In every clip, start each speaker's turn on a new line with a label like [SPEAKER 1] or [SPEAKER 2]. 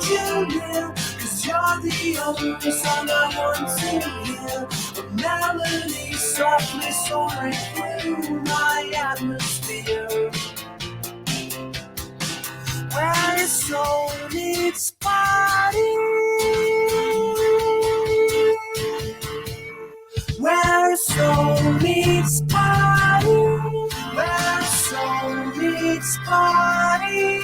[SPEAKER 1] hold you near, 'cause you're the only song I want to hear. A melody softly soaring through my atmosphere. Where your soul meets body, where soul meets body, where soul meets body.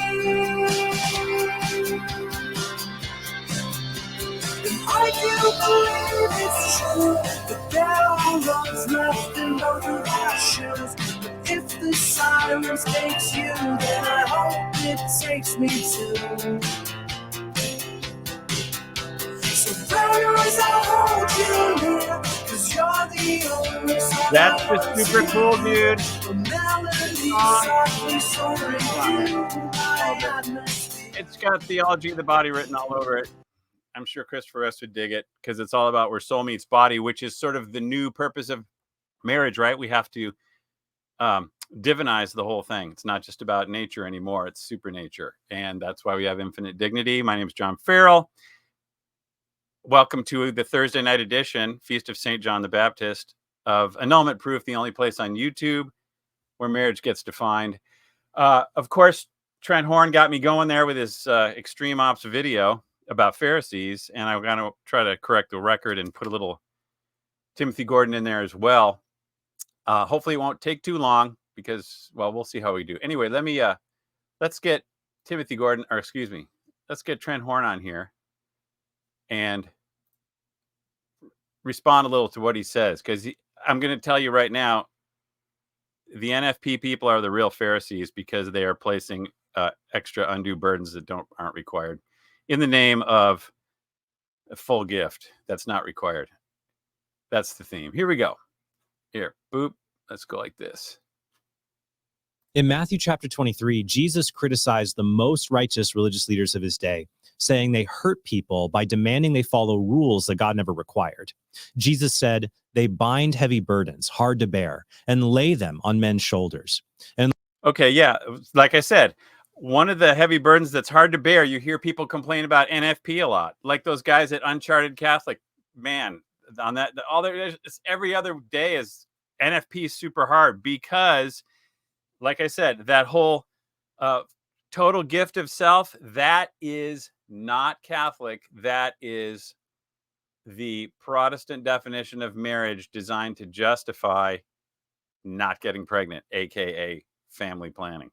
[SPEAKER 1] And I do believe it's true that there are roads left in both of our shoes. But if the silence takes you, then I hope it takes me too. So brothers, I'll hold you near, 'cause you're the only song.
[SPEAKER 2] That's the super cool dude.
[SPEAKER 1] A melody softly soaring through my atmosphere.
[SPEAKER 2] It's got theology of the body written all over it. I'm sure Christopher West would dig it because it's all about where soul meets body, which is sort of the new purpose of marriage, right? We have to divinize the whole thing. It's not just about nature anymore. It's supernature. And that's why we have infinite dignity. My name is John Farrell. Welcome to the Thursday night edition, Feast of St. John the Baptist, of Annulment Proof, the only place on YouTube where marriage gets defined. Of course, Trent Horn got me going there with his Extreme Ops video about Pharisees, and I'm going to try to correct the record and put a little Timothy Gordon in there as well. Hopefully it won't take too long because, well, we'll see how we do. Anyway, let's get Timothy Gordon, or excuse me, let's get Trent Horn on here and respond a little to what he says, because I'm going to tell you right now, the NFP people are the real Pharisees because they are placing extra undue burdens that aren't required in the name of a full gift that's not required. That's the theme. Here we go. Here, boop. Let's go like this.
[SPEAKER 3] In Matthew chapter 23, Jesus criticized the most righteous religious leaders of his day, saying they hurt people by demanding they follow rules that God never required. Jesus said, they bind heavy burdens, hard to bear, and lay them on men's shoulders. And
[SPEAKER 2] okay, yeah, like I said, one of the heavy burdens that's hard to bear, you hear people complain about NFP a lot, like those guys at Uncharted Catholic. Man, on that, every other day is NFP super hard because, like I said, that whole total gift of self, that is not Catholic. That is the Protestant definition of marriage designed to justify not getting pregnant, aka family planning.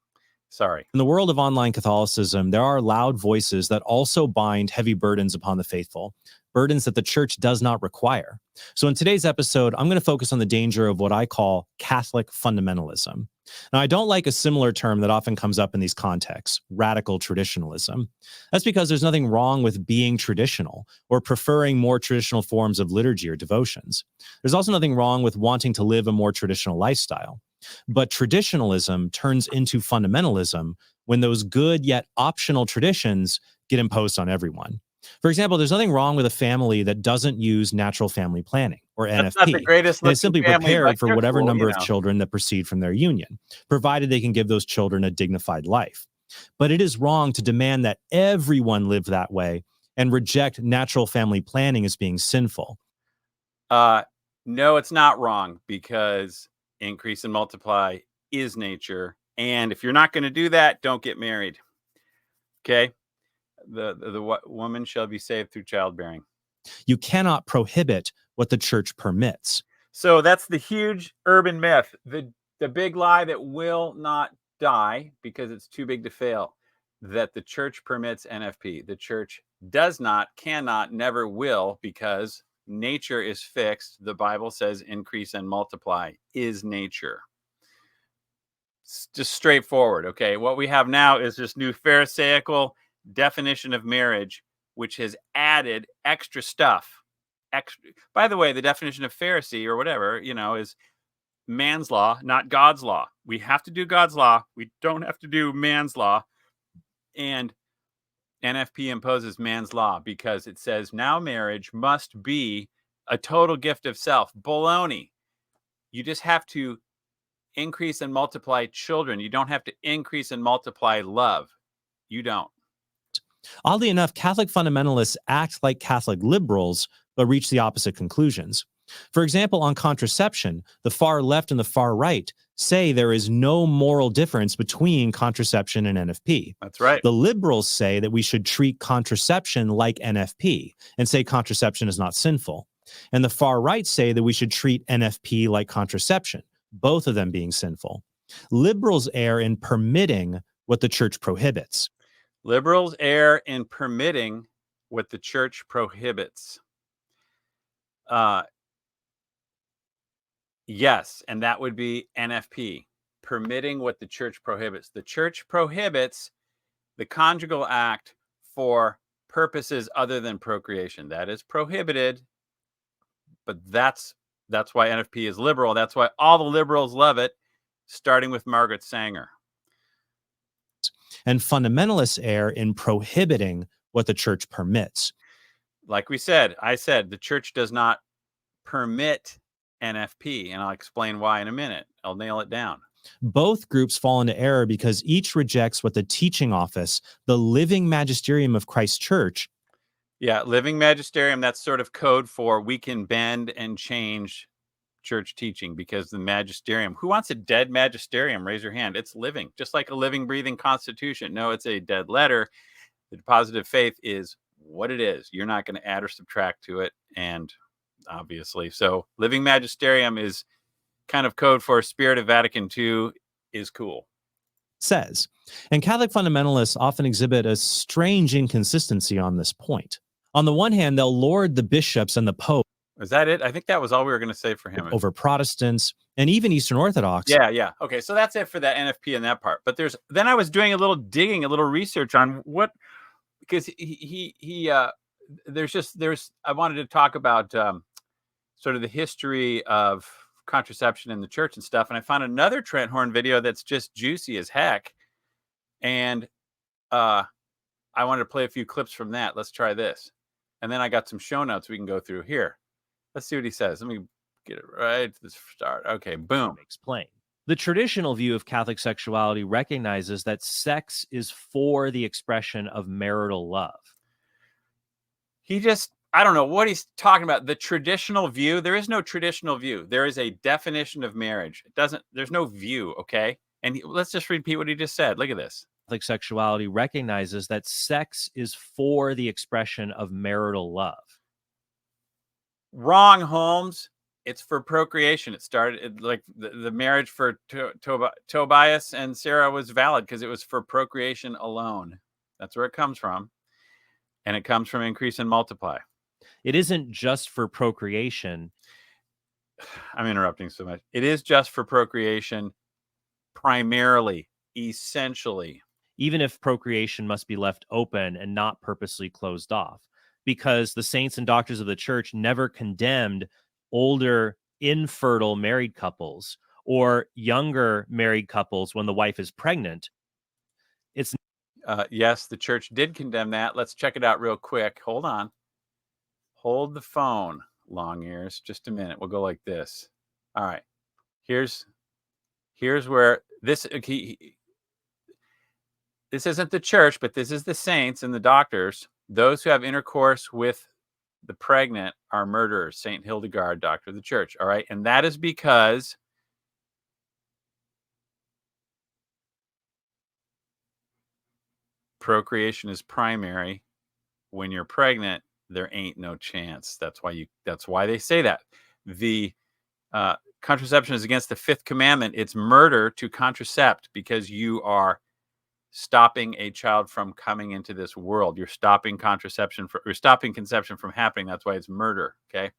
[SPEAKER 2] Sorry.
[SPEAKER 3] In the world of online Catholicism, there are loud voices that also bind heavy burdens upon the faithful, burdens that the church does not require. So in today's episode, I'm going to focus on the danger of what I call Catholic fundamentalism. Now, I don't like a similar term that often comes up in these contexts, radical traditionalism. That's because there's nothing wrong with being traditional or preferring more traditional forms of liturgy or devotions. There's also nothing wrong with wanting to live a more traditional lifestyle. But traditionalism turns into fundamentalism when those good yet optional traditions get imposed on everyone. For example, there's nothing wrong with a family that doesn't use natural family planning or NFP.
[SPEAKER 2] That's not the greatest
[SPEAKER 3] and is simply prepared for whatever number
[SPEAKER 2] of
[SPEAKER 3] children that proceed from their union, provided they can give those children a dignified life. But it is wrong to demand that everyone live that way and reject natural family planning as being sinful.
[SPEAKER 2] No, it's not wrong, because increase and multiply is nature. And if you're not going to do that, don't get married. Okay? The woman shall be saved through childbearing.
[SPEAKER 3] You cannot prohibit what the church permits.
[SPEAKER 2] So that's the huge urban myth, the big lie that will not die because it's too big to fail, that the church permits NFP. The church does not, cannot, never will, because nature is fixed. The Bible says increase and multiply is nature. It's just straightforward. Okay, what we have now is this new Pharisaical definition of marriage, which has added extra stuff. By the way, the definition of Pharisee or whatever, is man's law, not God's law. We have to do God's law. We don't have to do man's law. And NFP imposes man's law because it says now marriage must be a total gift of self. Baloney. You just have to increase and multiply children. You don't have to increase and multiply love. You don't.
[SPEAKER 3] Oddly enough, Catholic fundamentalists act like Catholic liberals, but reach the opposite conclusions. For example, on contraception, the far left and the far right say there is no moral difference between contraception and NFP.
[SPEAKER 2] That's right.
[SPEAKER 3] The liberals say that we should treat contraception like NFP and say contraception is not sinful. And the far right say that we should treat NFP like contraception, both of them being sinful. Liberals err in permitting what the church prohibits.
[SPEAKER 2] Liberals err in permitting what the church prohibits. Yes, and that would be NFP, permitting what the church prohibits. The church prohibits the conjugal act for purposes other than procreation. That is prohibited, but that's why NFP is liberal. That's why all the liberals love it, starting with Margaret Sanger.
[SPEAKER 3] And fundamentalists err in prohibiting what the church permits.
[SPEAKER 2] Like I said, the church does not permit NFP, and I'll explain why in a minute. I'll nail it down.
[SPEAKER 3] Both groups fall into error because each rejects what the teaching office, the living magisterium of Christ's church.
[SPEAKER 2] Yeah, living magisterium, that's sort of code for we can bend and change church teaching, because the magisterium, who wants a dead magisterium? Raise your hand. It's living, just like a living, breathing constitution. No, it's a dead letter. The deposit of faith is what it is. You're not going to add or subtract to it. And obviously, so living magisterium is kind of code for Spirit of Vatican II is cool.
[SPEAKER 3] Says. And Catholic fundamentalists often exhibit a strange inconsistency on this point. On the one hand, they'll lord the bishops and the pope.
[SPEAKER 2] Is that it? I think that was all we were going to say for him.
[SPEAKER 3] Over Protestants and even Eastern Orthodox.
[SPEAKER 2] Yeah. Okay, so that's it for that NFP and that part. But then I was doing a little digging, a little research on what, because I wanted to talk about sort of the history of contraception in the church and stuff, and I found another Trent Horn video that's just juicy as heck, and I wanted to play a few clips from that. Let's try this, and then I got some show notes we can go through here. Let's see what he says. Let me get it right to the start. Okay, boom.
[SPEAKER 4] Explain. The traditional view of Catholic sexuality recognizes that sex is for the expression of marital love.
[SPEAKER 2] I don't know what he's talking about. The traditional view, there is no traditional view. There is a definition of marriage. There's no view, okay? And let's just repeat what he just said. Look at this.
[SPEAKER 4] Catholic sexuality recognizes that sex is for the expression of marital love.
[SPEAKER 2] Wrong, Holmes. It's for procreation. It started like the marriage for Tobias and Sarah was valid because it was for procreation alone. That's where it comes from. And it comes from increase and multiply.
[SPEAKER 4] It isn't just for procreation.
[SPEAKER 2] I'm interrupting so much. It is just for procreation, primarily, essentially.
[SPEAKER 4] Even if procreation must be left open and not purposely closed off, because the saints and doctors of the church never condemned older, infertile married couples or younger married couples when the wife is pregnant.
[SPEAKER 2] Yes, the church did condemn that. Let's check it out real quick. Hold on. Hold the phone, long ears. Just a minute. We'll go like this. All right. Here's where this isn't the church, but this is the saints and the doctors. Those who have intercourse with the pregnant are murderers. Saint Hildegard, doctor of the church. All right. And that is because procreation is primary. When you're pregnant, there ain't no chance. That's why they say that. The contraception is against the fifth commandment. It's murder to contracept because you are stopping a child from coming into this world. You're stopping conception from happening. That's why it's murder. Okay.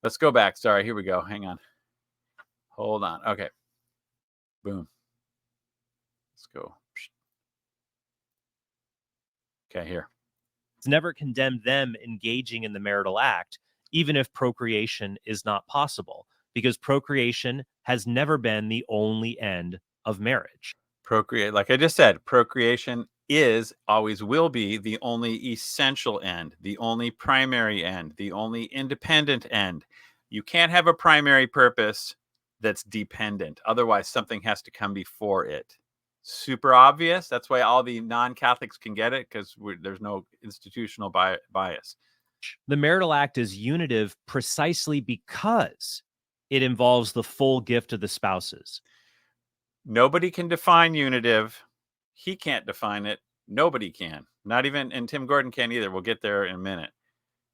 [SPEAKER 2] Let's go back. Sorry. Here we go. Hang on. Hold on. Okay. Boom. Let's go. Okay. Here.
[SPEAKER 4] It's never condemned them engaging in the marital act, even if procreation is not possible, because procreation has never been the only end of marriage.
[SPEAKER 2] Like I just said, procreation always will be the only essential end, the only primary end, the only independent end. You can't have a primary purpose that's dependent. Otherwise, something has to come before it. super obvious. That's why all the non-Catholics can get it, because there's no institutional bias.
[SPEAKER 4] The marital act is unitive precisely because it involves the full gift of the spouses.
[SPEAKER 2] Nobody can define unitive. He can't define it. Nobody can. Not even, and Tim Gordon can't either. We'll get there in a minute.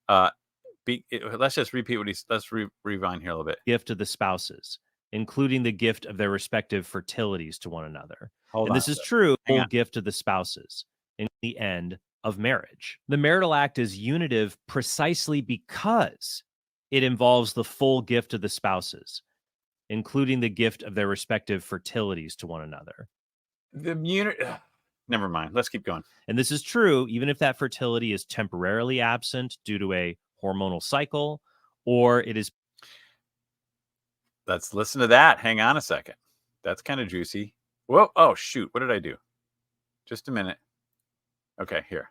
[SPEAKER 2] Let's just repeat what let's rewind here a little bit.
[SPEAKER 4] Gift of the spouses, including the gift of their respective fertilities to one another. This is true, full gift of the spouses in the end of marriage. The marital act is unitive precisely because it involves the full gift of the spouses, including the gift of their respective fertilities to one another.
[SPEAKER 2] Never mind. Let's keep going.
[SPEAKER 4] And this is true even if that fertility is temporarily absent due to a hormonal cycle, or it is.
[SPEAKER 2] Let's listen to that. Hang on a second. That's kind of juicy. Whoa. Oh, shoot. What did I do? Just a minute. Okay, here.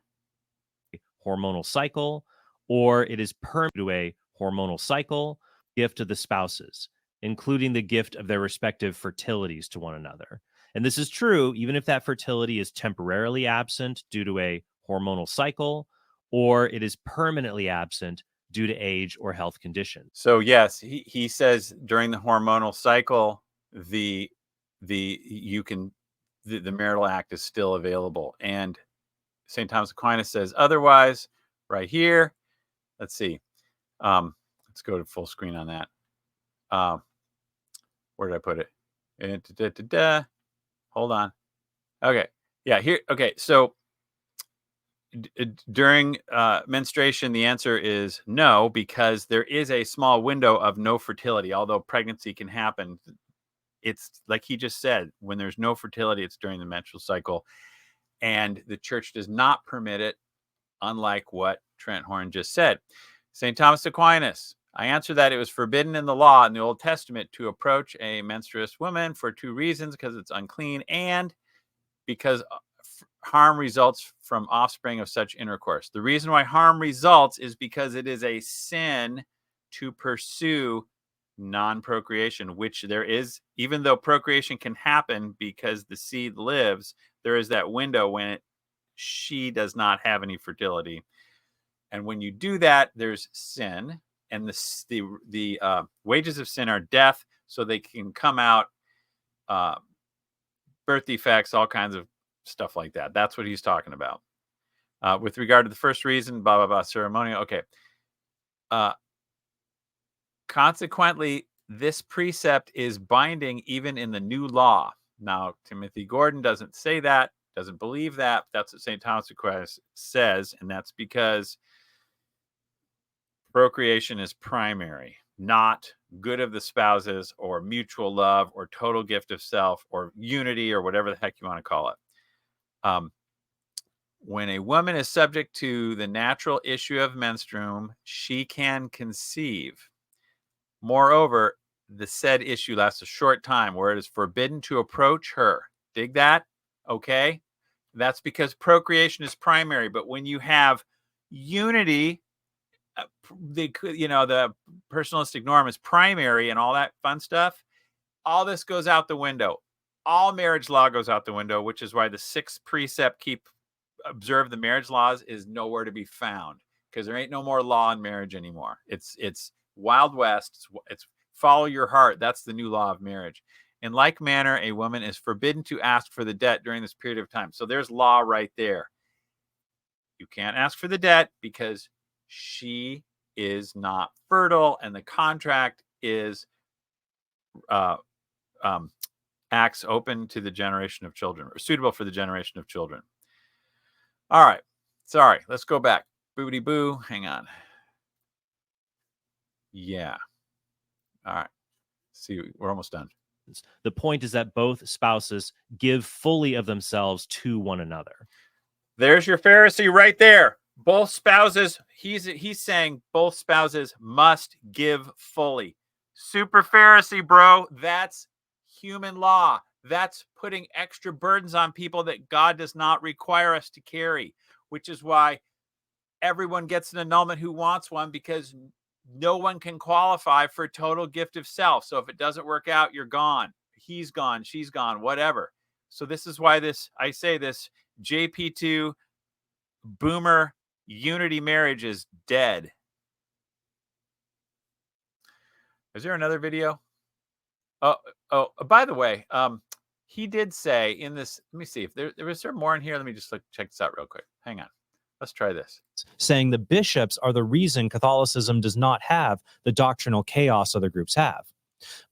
[SPEAKER 4] Hormonal cycle, or it is permanent to a hormonal cycle, gift to the spouses, including the gift of their respective fertilities to one another. And this is true even if that fertility is temporarily absent due to a hormonal cycle, or it is permanently absent due to age or health condition.
[SPEAKER 2] So yes, he says during the hormonal cycle, the marital act is still available, and St. Thomas Aquinas says otherwise. Right here, let's see. Let's go to full screen on that. Where did I put it? Hold on. Okay, yeah, here. Okay, so during menstruation, the answer is no, because there is a small window of no fertility. Although pregnancy can happen, it's like he just said, when there's no fertility, it's during the menstrual cycle, and the church does not permit it, unlike what Trent Horn just said. St. Thomas Aquinas, I answer that it was forbidden in the law in the Old Testament to approach a menstruous woman for two reasons: because it's unclean and because harm results from offspring of such intercourse. The reason why harm results is because it is a sin to pursue non-procreation, which there is, even though procreation can happen because the seed lives, there is that window when she does not have any fertility. And when you do that, there's sin, and the wages of sin are death, so they can come out birth defects, all kinds of stuff like that. That's what he's talking about. With regard to the first reason, blah, blah, blah, ceremonial. Okay. Consequently, this precept is binding even in the new law. Now, Timothy Gordon doesn't say that, doesn't believe that. That's what St. Thomas Aquinas says, and that's because procreation is primary, not good of the spouses or mutual love or total gift of self or unity or whatever the heck you want to call it. When a woman is subject to the natural issue of menstruum, she can conceive. Moreover, the said issue lasts a short time, where it is forbidden to approach her. Dig that? Okay. That's because procreation is primary. But when you have unity, the personalistic norm is primary and all that fun stuff, all this goes out the window. All marriage law goes out the window, which is why the sixth precept, observe the marriage laws, is nowhere to be found, because there ain't no more law in marriage anymore. It's Wild West. It's follow your heart. That's the new law of marriage. In like manner, a woman is forbidden to ask for the debt during this period of time. So there's law right there. You can't ask for the debt because she is not fertile, and the contract is acts open to the generation of children, or suitable for the generation of children. All right. Sorry. Let's go back. Boobity boo. Hang on. Yeah. All right. See, we're almost done.
[SPEAKER 4] The point is that both spouses give fully of themselves to one another.
[SPEAKER 2] There's your Pharisee right there. Both spouses, he's saying both spouses must give fully. Super Pharisee, bro. That's human law. That's putting extra burdens on people that God does not require us to carry, which is why everyone gets an annulment who wants one, because no one can qualify for total gift of self. So if it doesn't work out, you're gone. He's gone. She's gone. Whatever. So this is why I say this JP2 boomer unity marriage is dead. Is there another video? Oh, by the way, he did say in this, let me see if there was more in here. Let me just check this out real quick. Hang on. Let's try this.
[SPEAKER 3] Saying the bishops are the reason Catholicism does not have the doctrinal chaos other groups have.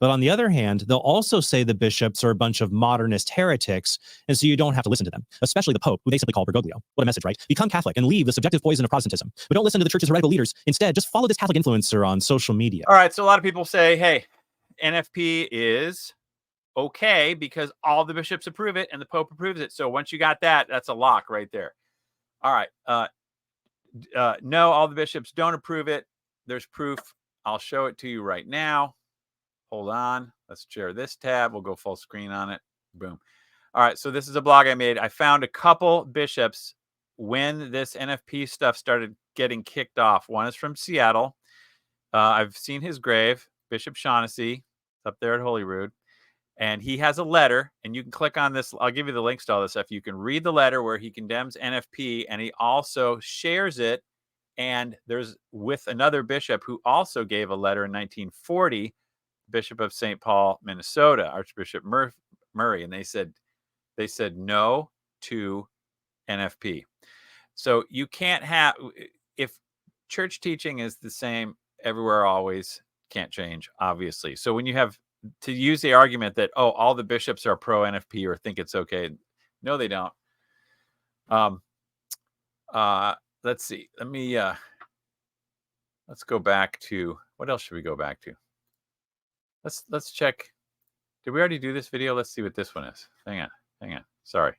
[SPEAKER 3] But on the other hand, they'll also say the bishops are a bunch of modernist heretics, and so you don't have to listen to them, especially the Pope, who they simply call Bergoglio. What a message, right? Become Catholic and leave the subjective poison of Protestantism. But don't listen to the church's heretical leaders. Instead, just follow this Catholic influencer on social media.
[SPEAKER 2] All right, so a lot of people say, hey, NFP is okay because all the bishops approve it and the Pope approves it. So once you got that, that's a lock right there. All right. No, all the bishops don't approve it. There's proof. I'll show it to you right now. Hold on. Let's share this tab. We'll go full screen on it. Boom. All right. So this is a blog I made. I found a couple bishops when this NFP stuff started getting kicked off. One is from Seattle. I've seen his grave, Bishop Shaughnessy, up there at Holyrood. And he has a letter, and you can click on this. I'll give you the links to all this stuff. You can read the letter where he condemns NFP, and he also shares it. And there's with another bishop who also gave a letter in 1940, Bishop of St. Paul, Minnesota, Archbishop Murray, and they said no to NFP. So you can't have, if church teaching is the same everywhere, always, can't change, obviously. So when you have to use the argument that, oh, all the bishops are pro NFP or think it's okay, no, they don't. Let's see. Let's go back to, what else should we go back to? Let's check. Did we already do this video? Let's see what this one is. Hang on. Sorry.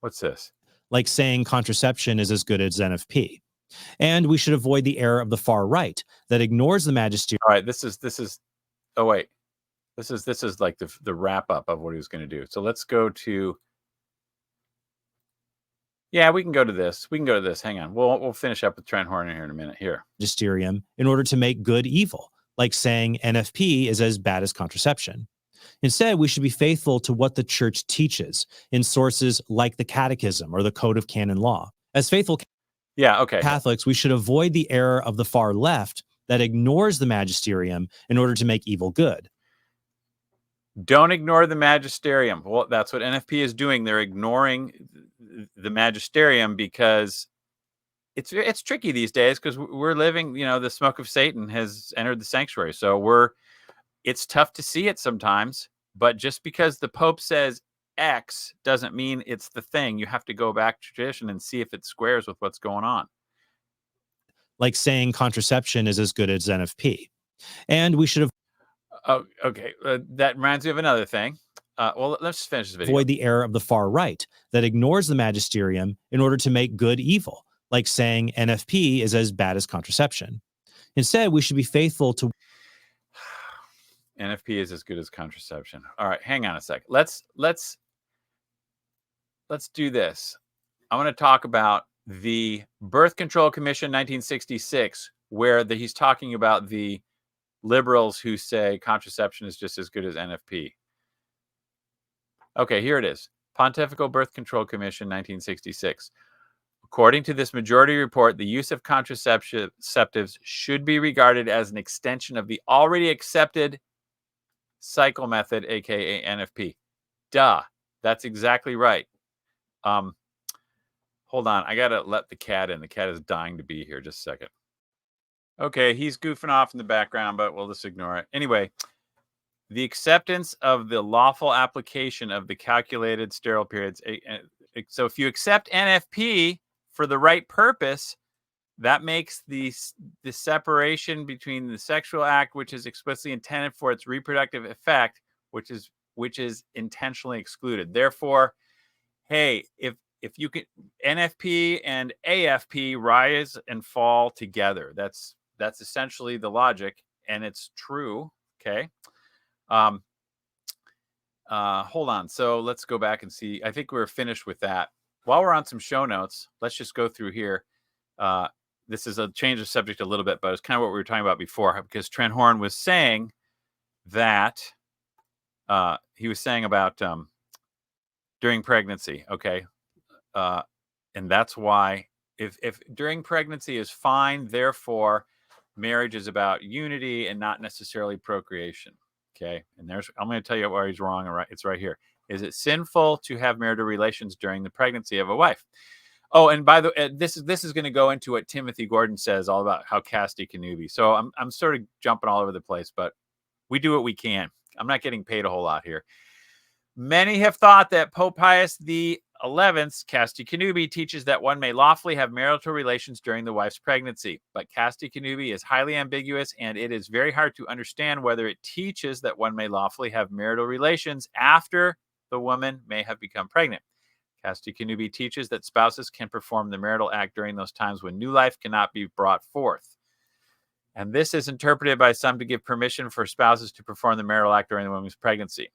[SPEAKER 2] What's this?
[SPEAKER 3] Like saying contraception is as good as NFP. And we should avoid the error of the far right that ignores the magisterium.
[SPEAKER 2] All right, this is oh wait. This is like the wrap up of what he was going to do. So let's go to, yeah, we can go to this. Hang on. We'll finish up with Trent Horner here in a minute. Here.
[SPEAKER 3] Magisterium in order to make good evil, like saying NFP is as bad as contraception. Instead, we should be faithful to what the church teaches in sources like the Catechism or the Code of Canon Law. As faithful Catholics, we should avoid the error of the far left that ignores the magisterium in order to make evil good.
[SPEAKER 2] Don't ignore the magisterium. Well, that's what NFP is doing. They're ignoring the magisterium because it's tricky these days because we're living, the smoke of Satan has entered the sanctuary. So it's tough to see it sometimes, but just because the Pope says X doesn't mean it's the thing. You have to go back to tradition and see if it squares with what's going on.
[SPEAKER 3] Like saying contraception is as good as NFP. And we should have.
[SPEAKER 2] Oh, okay. That reminds me of another thing. Well, let's just finish this video.
[SPEAKER 3] Avoid the error of the far right that ignores the magisterium in order to make good evil, like saying NFP is as bad as contraception. Instead, we should be faithful to.
[SPEAKER 2] NFP is as good as contraception. All right, hang on a sec. Let's do this. I want to talk about the Birth Control Commission 1966, where he's talking about the liberals who say contraception is just as good as NFP. Okay, here it is. Pontifical Birth Control Commission 1966. According to this majority report, the use of contraceptives should be regarded as an extension of the already accepted cycle method, aka NFP. Duh. That's exactly right. Hold on. I got to let the cat in. The cat is dying to be here. Just a second. Okay, he's goofing off in the background, but we'll just ignore it. Anyway, the acceptance of the lawful application of the calculated sterile periods. So if you accept NFP for the right purpose, that makes the separation between the sexual act, which is explicitly intended for its reproductive effect, which is intentionally excluded. Therefore, hey, if you can, NFP and AFP rise and fall together. That's essentially the logic, and it's true. Okay. Hold on. So let's go back and see. I think we're finished with that. While we're on some show notes, let's just go through here. This is a change of subject a little bit, but it's kind of what we were talking about before, because Trent Horn was saying that he was saying about during pregnancy. Okay. And that's why if during pregnancy is fine, therefore marriage is about unity and not necessarily procreation. Okay. And I'm going to tell you why he's wrong. All right. It's right here. Is it sinful to have marital relations during the pregnancy of a wife? Oh, and by the way, this is going to go into what Timothy Gordon says all about how Casti Connubii. So I'm sort of jumping all over the place, but we do what we can. I'm not getting paid a whole lot here. Many have thought that Pope Pius XI's Casti Connubii teaches that one may lawfully have marital relations during the wife's pregnancy. But Casti Connubii is highly ambiguous, and it is very hard to understand whether it teaches that one may lawfully have marital relations after the woman may have become pregnant. Casti Connubii teaches that spouses can perform the marital act during those times when new life cannot be brought forth. And this is interpreted by some to give permission for spouses to perform the marital act during the woman's pregnancy.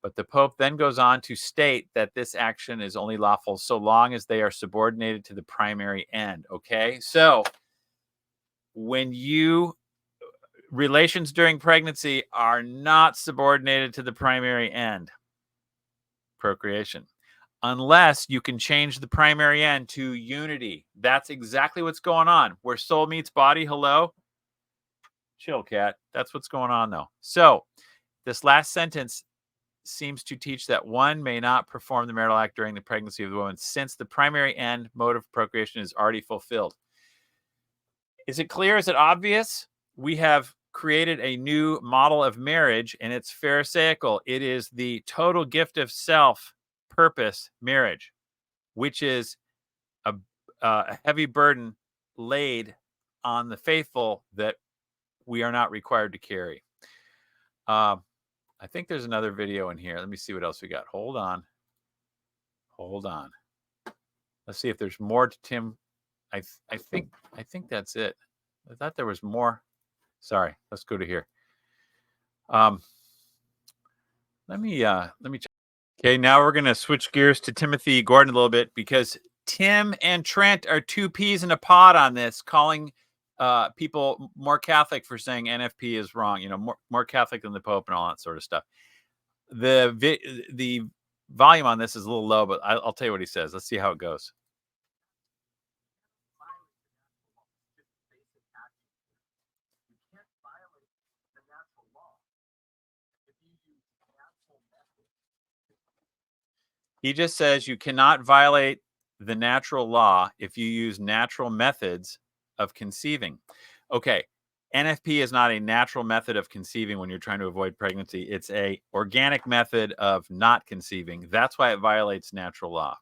[SPEAKER 2] But the Pope then goes on to state that this action is only lawful so long as they are subordinated to the primary end. Okay, so when relations during pregnancy are not subordinated to the primary end, procreation, unless you can change the primary end to unity. That's exactly what's going on. Where soul meets body, hello? Chill, cat. That's what's going on, though. So this last sentence seems to teach that one may not perform the marital act during the pregnancy of the woman since the primary end mode of procreation is already fulfilled. Is it clear? Is it obvious? We have created a new model of marriage, and it's pharisaical. It is the total gift of self purpose marriage, which is a heavy burden laid on the faithful that we are not required to carry. I think there's another video in here. Let me see what else we got. Hold on. Let's see if there's more to Tim. I think that's it. I thought there was more. Sorry. Let's go to here. Let me check. Okay, now we're going to switch gears to Timothy Gordon a little bit because Tim and Trent are two peas in a pod on this, calling people more Catholic for saying NFP is wrong, more Catholic than the Pope and all that sort of stuff. The volume on this is a little low, but I'll tell you what he says. Let's see how it goes. He just says you cannot violate the natural law if you use natural methods of conceiving. Okay, NFP is not a natural method of conceiving when you're trying to avoid pregnancy. It's a organic method of not conceiving. That's why it violates natural law.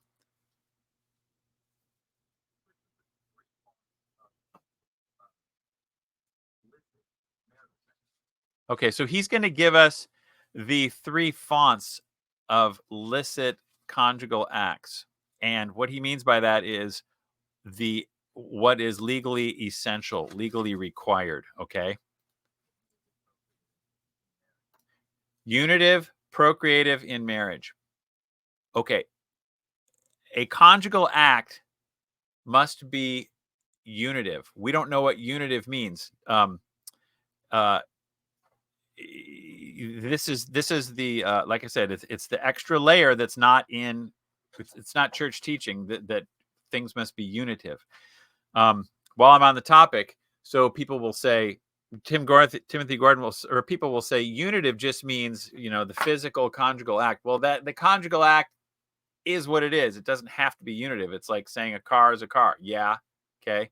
[SPEAKER 2] Okay, so he's going to give us the 3 fonts of licit conjugal acts. And what he means by that is what is legally essential, legally required, okay? Unitive, procreative in marriage. Okay. A conjugal act must be unitive. We don't know what unitive means. This is the like I said, it's the extra layer that's not in. It's not church teaching that things must be unitive. While I'm on the topic, so people will say Timothy Gordon people will say unitive just means the physical conjugal act. Well, that the conjugal act is what it is. It doesn't have to be unitive. It's like saying a car is a car. Yeah, okay.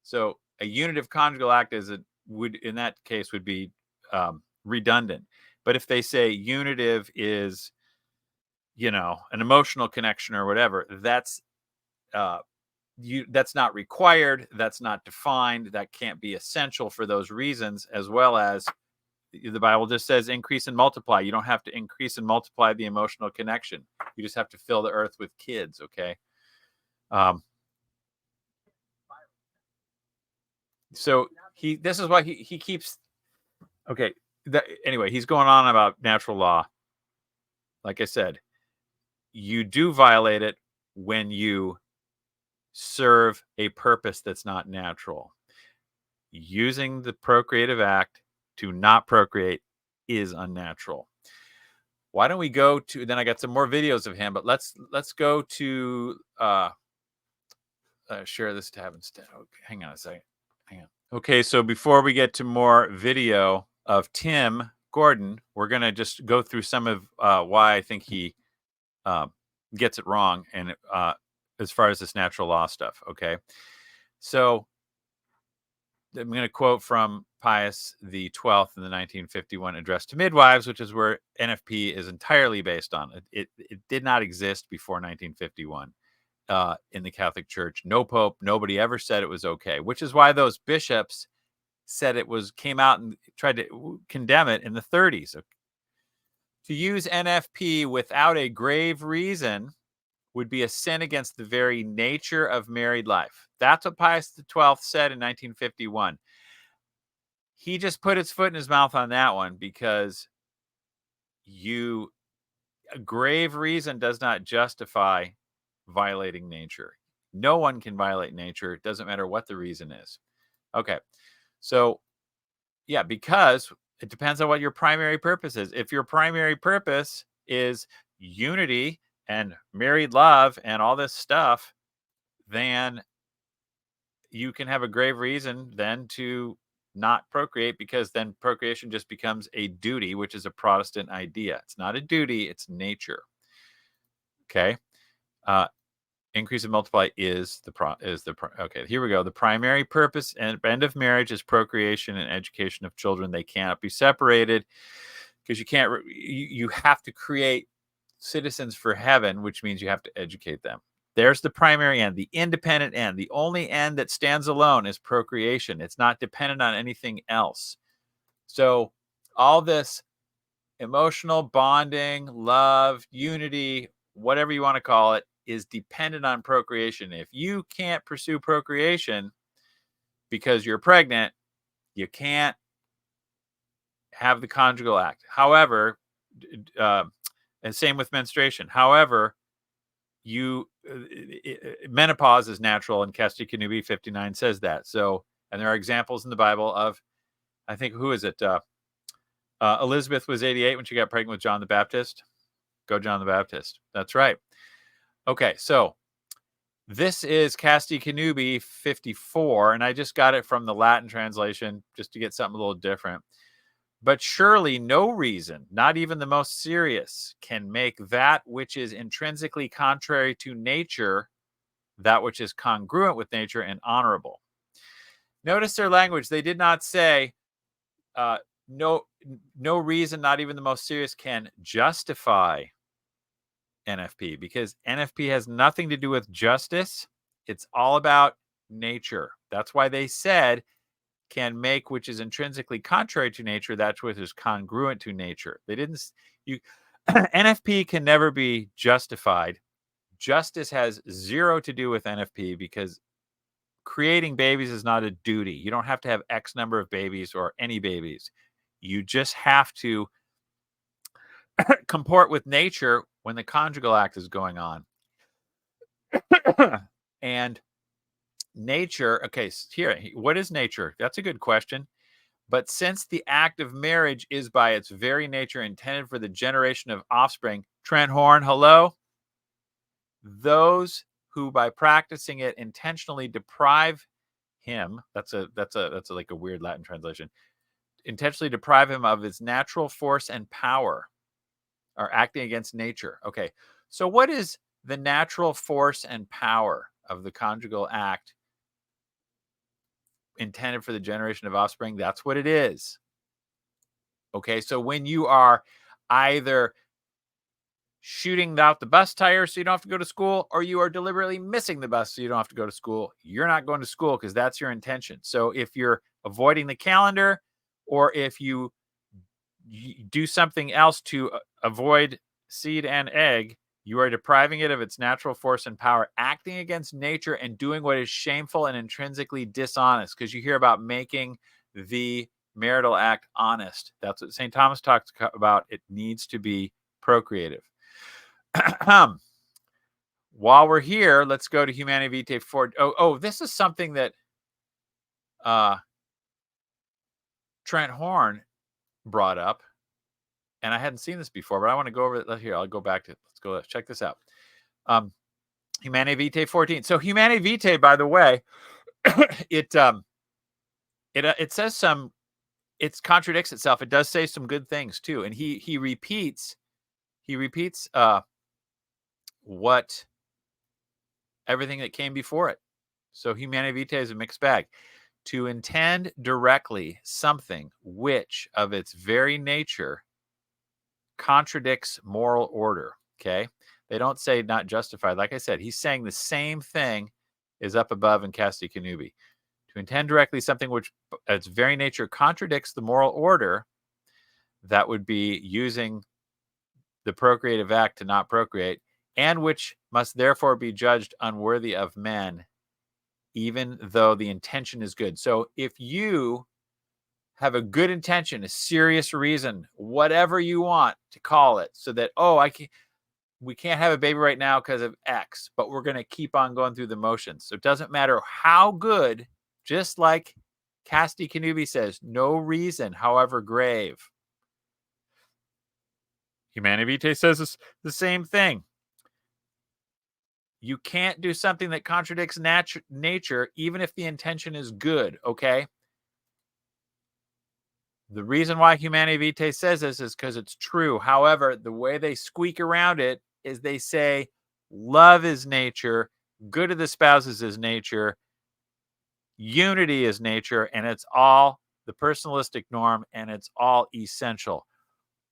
[SPEAKER 2] So a unitive conjugal act would in that case would be redundant. But if they say unitive is, an emotional connection or whatever, that's not required. That's not defined. That can't be essential for those reasons, as well as the Bible just says increase and multiply. You don't have to increase and multiply the emotional connection. You just have to fill the earth with kids. Okay. So this is why he keeps. Okay. Anyway, he's going on about natural law. Like I said, you do violate it when you serve a purpose that's not natural. Using the procreative act to not procreate is unnatural. Why don't we go to, then I got some more videos of him, but let's go to share this tab instead. Okay, hang on a second. Hang on. Okay, so before we get to more video of Tim Gordon, we're going to just go through some of why I think he gets it wrong, and as far as this natural law stuff. Okay, so I'm going to quote from Pius the 12th in the 1951 address to midwives, which is where NFP is entirely based on. It did not exist before 1951 in the Catholic Church. No pope, nobody ever said it was okay, which is why those bishops said came out and tried to condemn it in the 30s. To use NFP without a grave reason would be a sin against the very nature of married life. That's what Pius XII said in 1951. He just put his foot in his mouth on that one because a grave reason does not justify violating nature. No one can violate nature. It doesn't matter what the reason is. Okay. So, yeah, because it depends on what your primary purpose is. If your primary purpose is unity and married love and all this stuff, then you can have a grave reason then to not procreate, because then procreation just becomes a duty, which is a Protestant idea. It's not a duty, it's nature. Okay. Increase and multiply is okay. Here we go. The primary purpose and end of marriage is procreation and education of children. They cannot be separated, because you have to create citizens for heaven, which means you have to educate them. There's the primary end, the independent end. The only end that stands alone is procreation. It's not dependent on anything else. So all this emotional bonding, love, unity, whatever you want to call it, is dependent on procreation. If you can't pursue procreation because you're pregnant, you can't have the conjugal act. However, and same with menstruation. However, menopause is natural, and Casti Connubii 59 says that. So, and there are examples in the Bible of, I think, who is it? Elizabeth was 88 when she got pregnant with John the Baptist. Go John the Baptist. That's right. Okay, so this is Casti Connubii 54, and I just got it from the Latin translation just to get something a little different. But surely no reason, not even the most serious, can make that which is intrinsically contrary to nature, that which is congruent with nature and honorable. Notice their language. They did not say no reason, not even the most serious, can justify NFP, because NFP has nothing to do with justice. It's all about nature. That's why they said can make which is intrinsically contrary to nature, that which is congruent to nature. They didn't, NFP can never be justified. Justice has zero to do with NFP, because creating babies is not a duty. You don't have to have X number of babies or any babies. You just have to comport with nature when the conjugal act is going on. And nature, okay, here, what is nature? That's a good question. But since the act of marriage is by its very nature intended for the generation of offspring, Trent Horn, hello? Those who by practicing it intentionally deprive him, that's like a weird Latin translation, intentionally deprive him of his natural force and power, are acting against nature. Okay, so what is the natural force and power of the conjugal act intended for the generation of offspring? That's what it is. Okay, so when you are either shooting out the bus tire so you don't have to go to school, or you are deliberately missing the bus so you don't have to go to school, you're not going to school, because that's your intention. So if you're avoiding the calendar, or if you do something else to avoid seed and egg, you are depriving it of its natural force and power, acting against nature and doing what is shameful and intrinsically dishonest. Because you hear about making the marital act honest. That's what St. Thomas talks about. It needs to be procreative. While we're here, let's go to Humanae Vitae 4. Oh, this is something that Trent Horn brought up. and I hadn't seen this before, but I want to go over it. Here, I'll go back to it. Let's go. Check this out. Humanae Vitae 14. So Humanae Vitae, by the way, it says some, it contradicts itself. It does say some good things too, and he repeats what everything that came before it. So Humanae Vitae is a mixed bag. To intend directly something which of its very nature contradicts moral order. Okay. They don't say not justified. Like I said, he's saying the same thing is up above in Casti Connubii. To intend directly something which at its very nature contradicts the moral order, that would be using the procreative act to not procreate, and which must therefore be judged unworthy of men, even though the intention is good. So if you have a good intention, a serious reason, whatever you want to call it, so that, we can't have a baby right now because of X, but we're going to keep on going through the motions. So it doesn't matter how good, just like Casti Connubii says, no reason, however grave. Humanae Vitae says the same thing. You can't do something that contradicts nature, even if the intention is good, okay? The reason why Humanae Vitae says this is because it's true. However, the way they squeak around it is they say love is nature, good of the spouses is nature, unity is nature, and it's all the personalistic norm, and it's all essential.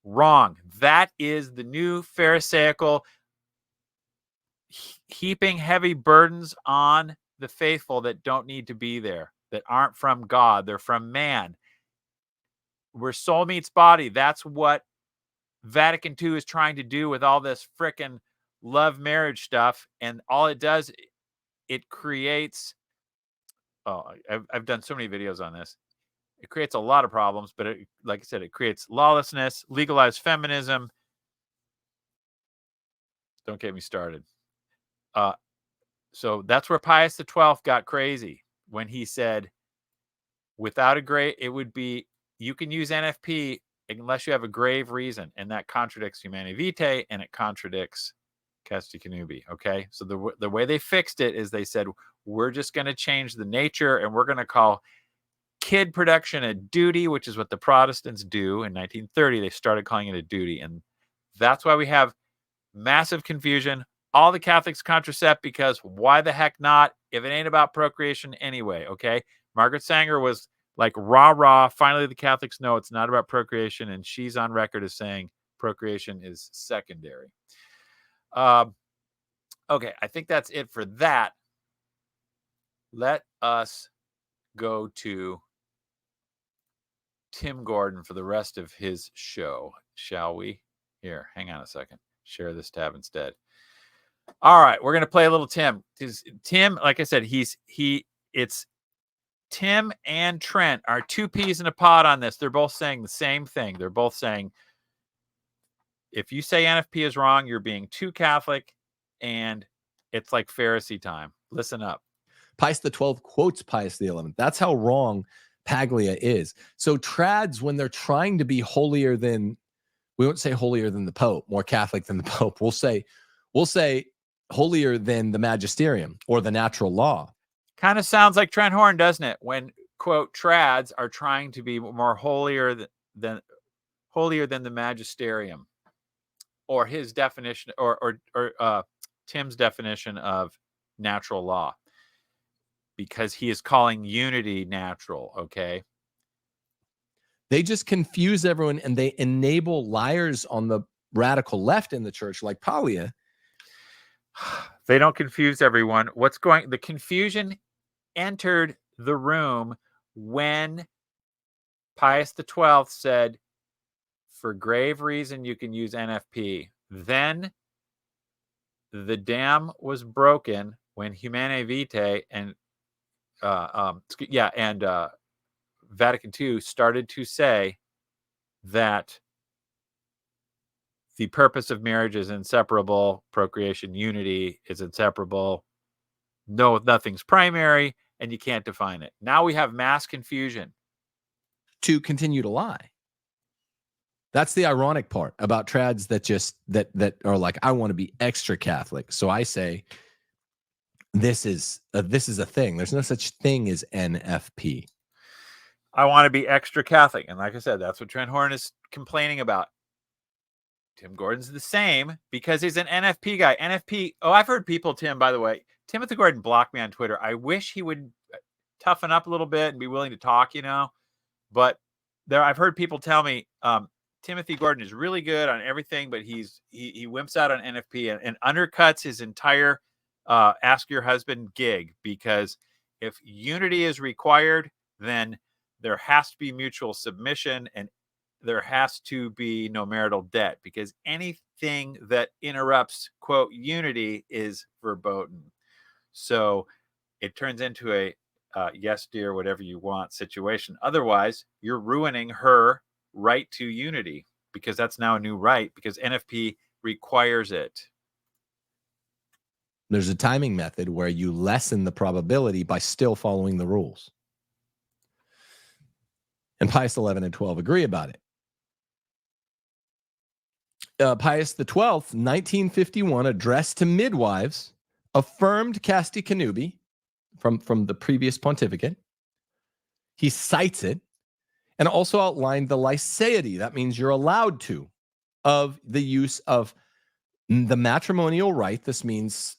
[SPEAKER 2] Wrong. That is the new Pharisaical heaping heavy burdens on the faithful that don't need to be there, that aren't from God, they're from man. Where soul meets body, that's what Vatican II is trying to do with all this frickin' love marriage stuff. And all it does, it creates, I've done so many videos on this. It creates a lot of problems, but like I said, it creates lawlessness, legalized feminism. Don't get me started. So that's where Pius XII got crazy when he said, without a grave, it would be, you can use NFP unless you have a grave reason, and that contradicts Humanae Vitae and it contradicts Casti Connubii. Okay, so the way they fixed it is they said, we're just going to change the nature, and we're going to call kid production a duty, which is what the Protestants do. In 1930, they started calling it a duty, and that's why we have massive confusion. All the Catholics contracept because why the heck not, if it ain't about procreation anyway, okay? Margaret Sanger was like, rah. Finally, the Catholics know it's not about procreation, and she's on record as saying procreation is secondary. Okay, I think that's it for that. Let us go to Tim Gordon for the rest of his show, shall we? Here, hang on a second. Share this tab instead. All right, we're gonna play a little Tim. Tim, like I said, it's Tim and Trent are two peas in a pod on this. They're both saying the same thing. They're both saying, if you say NFP is wrong, you're being too Catholic, and it's like Pharisee time. Listen up.
[SPEAKER 1] Pius XII quotes Pius XI. That's how wrong Paglia is. So trads, when they're trying to be holier than, we won't say holier than the Pope, more Catholic than the Pope. We'll say holier than the Magisterium or the natural law.
[SPEAKER 2] Kind of sounds like Trent Horn, doesn't it? When, quote, trads are trying to be more holier than the Magisterium, or his definition, or Tim's definition of natural law, because he is calling unity natural. Okay.
[SPEAKER 1] They just confuse everyone, and they enable liars on the radical left in the church, like Paglia.
[SPEAKER 2] They don't confuse everyone. The confusion entered the room when Pius XII said, for grave reason, you can use NFP. Then the dam was broken when Humanae Vitae and Vatican II started to say that the purpose of marriage is inseparable, procreation, unity is inseparable. No, nothing's primary, and you can't define it. Now we have mass confusion.
[SPEAKER 1] To continue to lie. That's the ironic part about trads that are like, I want to be extra Catholic. So I say, this is a thing. There's no such thing as NFP.
[SPEAKER 2] I want to be extra Catholic. And like I said, that's what Trent Horn is complaining about. Tim Gordon's the same because he's an NFP guy. NFP. Oh, I've heard people, Tim, by the way, Timothy Gordon blocked me on Twitter. I wish he would toughen up a little bit and be willing to talk, but I've heard people tell me, Timothy Gordon is really good on everything, but he wimps out on NFP and undercuts his entire Ask Your Husband gig, because if unity is required, then there has to be mutual submission and there has to be no marital debt, because anything that interrupts, quote, unity is verboten. So it turns into a yes, dear, whatever you want situation. Otherwise, you're ruining her right to unity, because that's now a new right, because NFP requires it.
[SPEAKER 1] There's a timing method where you lessen the probability by still following the rules. And Pius XI and 12 agree about it. Pius XII, 1951, address to midwives, affirmed casti connubii from the previous pontificate. He cites it and also outlined the lyceity, that means you're allowed to, of the use of the matrimonial right. This means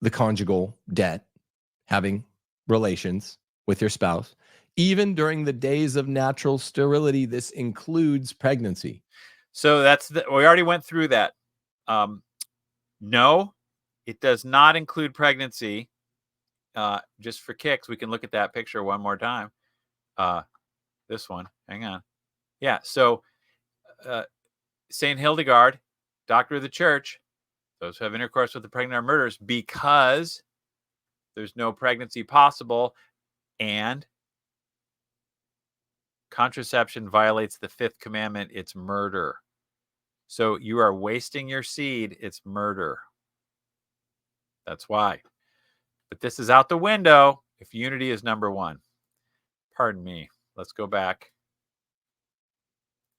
[SPEAKER 1] the conjugal debt, having relations with your spouse, even during the days of natural sterility. This includes pregnancy.
[SPEAKER 2] So we already went through that. No, it does not include pregnancy. Just for kicks, we can look at that picture one more time. This one, hang on. Yeah, so Saint Hildegard, doctor of the church, those who have intercourse with the pregnant are murderers because there's no pregnancy possible, and contraception violates the 5th commandment. It's murder. So you are wasting your seed. It's murder. That's why. But this is out the window if unity is number one. Pardon me. Let's go back.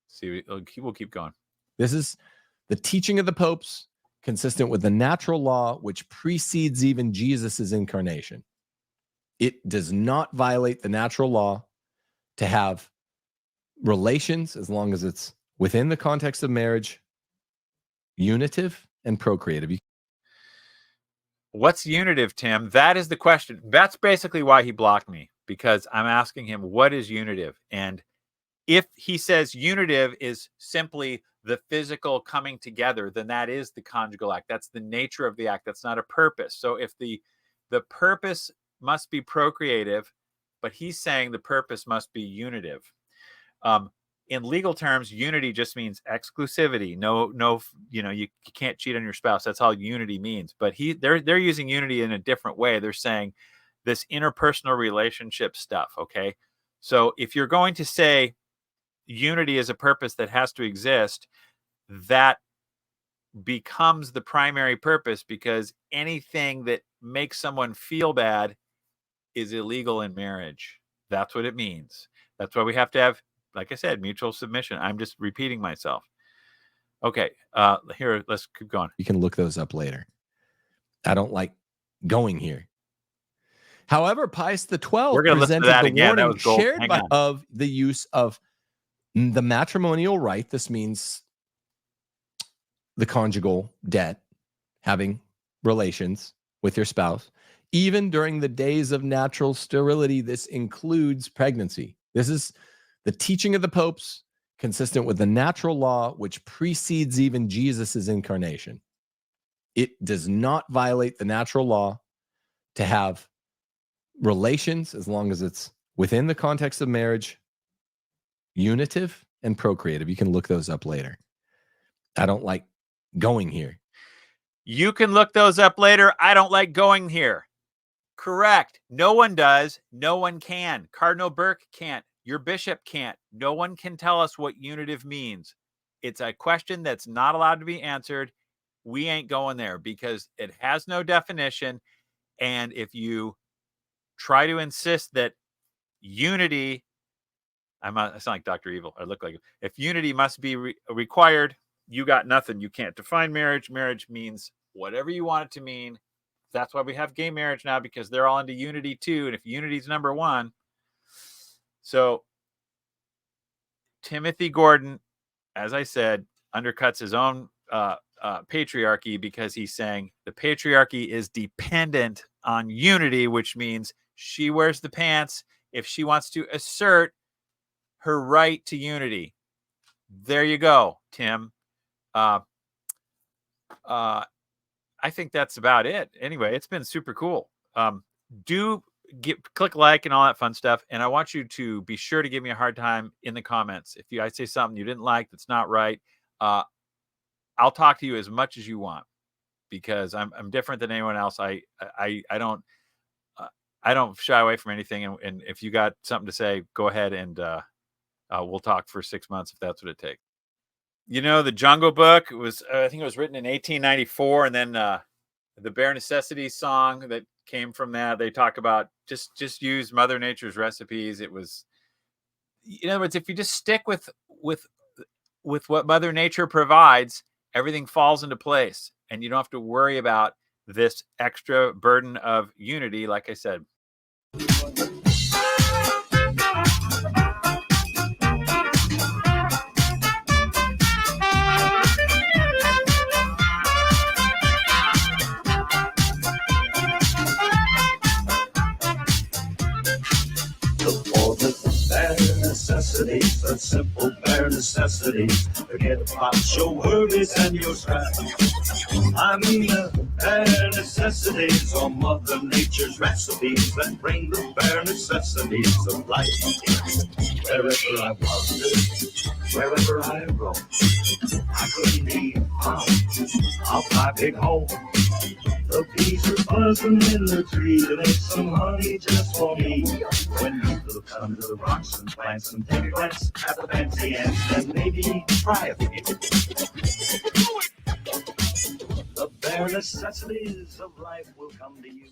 [SPEAKER 2] See, we'll keep going.
[SPEAKER 1] This is the teaching of the popes, consistent with the natural law, which precedes even Jesus's incarnation. It does not violate the natural law to have relations, as long as it's within the context of marriage, unitive and procreative.
[SPEAKER 2] What's unitive, Tim? That is the question. That's basically why he blocked me, because I'm asking him, what is unitive? And if he says unitive is simply the physical coming together, then that is the conjugal act. That's the nature of the act. That's not a purpose. So if the purpose must be procreative, but he's saying the purpose must be unitive. In legal terms, unity just means exclusivity. No, you can't cheat on your spouse. That's all unity means. But they're using unity in a different way. They're saying this interpersonal relationship stuff. Okay, so if you're going to say unity is a purpose that has to exist, that becomes the primary purpose, because anything that makes someone feel bad is illegal in marriage. That's what it means. That's why we have to have, like I said, mutual submission. I'm just repeating myself. Okay, here, let's keep going.
[SPEAKER 1] You can look those up later. I don't like going here. However, Pius XII presented the warning shared of the use of the matrimonial right. This means the conjugal debt, having relations with your spouse, even during the days of natural sterility. This includes pregnancy. This is the teaching of the popes, consistent with the natural law, which precedes even Jesus's incarnation. It does not violate the natural law to have relations, as long as it's within the context of marriage, unitive and procreative. You can look those up later. I don't like going here.
[SPEAKER 2] You can look those up later. I don't like going here. Correct. No one does. No one can. Cardinal Burke can't. Your bishop can't. No one can tell us what unitive means. It's a question that's not allowed to be answered. We ain't going there because it has no definition. And if you try to insist that unity, I sound like Dr. Evil. I look like him. If unity must be required, you got nothing. You can't define marriage. Marriage means whatever you want it to mean. That's why we have gay marriage now, because they're all into unity too. And if unity is number one, so Timothy Gordon, as I said, undercuts his own patriarchy, because he's saying the patriarchy is dependent on unity, which means she wears the pants if she wants to assert her right to unity. There you go, Tim. I think that's about it. Anyway, it's been super cool. Do click like and all that fun stuff. And I want you to be sure to give me a hard time in the comments. If I say something you didn't like, that's not right, I'll talk to you as much as you want, because I'm different than anyone else. I don't shy away from anything. And if you got something to say, go ahead, and we'll talk for 6 months if that's what it takes. You know, the Jungle Book was, I think it was written in 1894. And then the Bare Necessities song that came from that, they talk about just use Mother Nature's recipes. It was, in other words, if you just stick with what Mother Nature provides, everything falls into place, and you don't have to worry about this extra burden of unity, like I said.
[SPEAKER 1] Necessities, the simple bare necessities. Forget about your worries and your strife. I mean the bare necessities are Mother Nature's recipes that bring the bare necessities of life. Wherever I wander, wherever I roam, I couldn't be found off my big home. The bees are buzzing in the tree to make some honey just for me. When people come to the rocks and plants and take a glance at the fancy ants, then maybe try a few. The bare necessities of life will come to you.